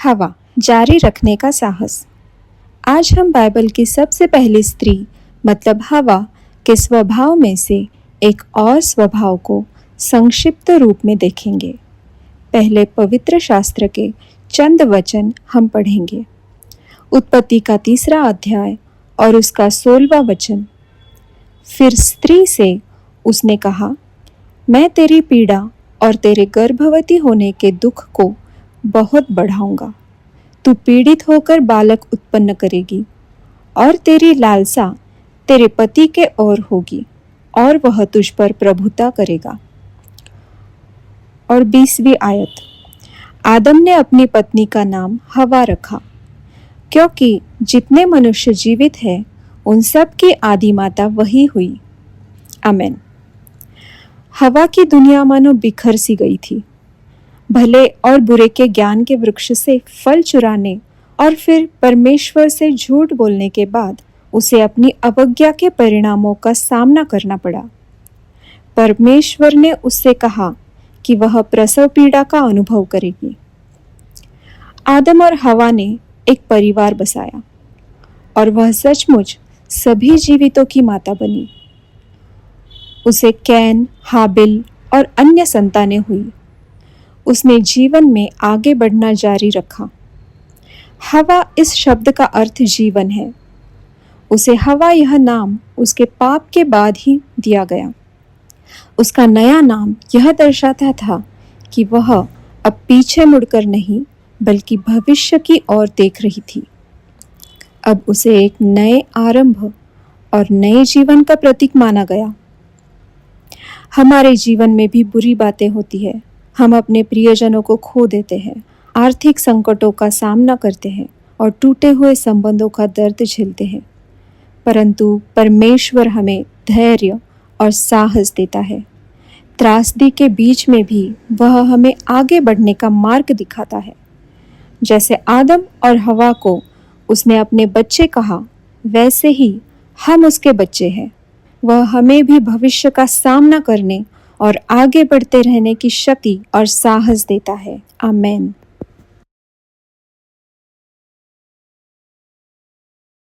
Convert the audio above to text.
हवा, जारी रखने का साहस। आज हम बाइबल की सबसे पहली स्त्री मतलब हवा के स्वभाव में से एक और स्वभाव को संक्षिप्त रूप में देखेंगे। पहले पवित्र शास्त्र के चंद वचन हम पढ़ेंगे। उत्पत्ति का 3 अध्याय और उसका 16वां वचन। फिर स्त्री से उसने कहा, मैं तेरी पीड़ा और तेरे गर्भवती होने के दुख को बहुत बढ़ाऊंगा। तू पीड़ित होकर बालक उत्पन्न करेगी और तेरी लालसा तेरे पति के ओर होगी और वह तुझ पर प्रभुता करेगा। और 20वीं आयत। आदम ने अपनी पत्नी का नाम हवा रखा, क्योंकि जितने मनुष्य जीवित हैं उन सब की आदि माता वही हुई। आमीन। हवा की दुनिया मानो बिखर सी गई थी। भले और बुरे के ज्ञान के वृक्ष से फल चुराने और फिर परमेश्वर से झूठ बोलने के बाद उसे अपनी अवज्ञा के परिणामों का सामना करना पड़ा। परमेश्वर ने उससे कहा कि वह प्रसव पीड़ा का अनुभव करेगी। आदम और हवा ने एक परिवार बसाया और वह सचमुच सभी जीवितों की माता बनी। उसे कैन, हाबिल और अन्य संतानें हुई। उसने जीवन में आगे बढ़ना जारी रखा। हवा इस शब्द का अर्थ जीवन है। उसे हवा यह नाम उसके पाप के बाद ही दिया गया। उसका नया नाम यह दर्शाता था कि वह अब पीछे मुड़कर नहीं बल्कि भविष्य की ओर देख रही थी। अब उसे एक नए आरंभ और नए जीवन का प्रतीक माना गया। हमारे जीवन में भी बुरी बातें होती है। हम अपने प्रियजनों को खो देते हैं, आर्थिक संकटों का सामना करते हैं और टूटे हुए संबंधों का दर्द झेलते हैं। परंतु परमेश्वर हमें धैर्य और साहस देता है। त्रासदी के बीच में भी वह हमें आगे बढ़ने का मार्ग दिखाता है। जैसे आदम और हवा को उसने अपने बच्चे कहा, वैसे ही हम उसके बच्चे हैं। वह हमें भी भविष्य का सामना करने और आगे बढ़ते रहने की शक्ति और साहस देता है। आमीन।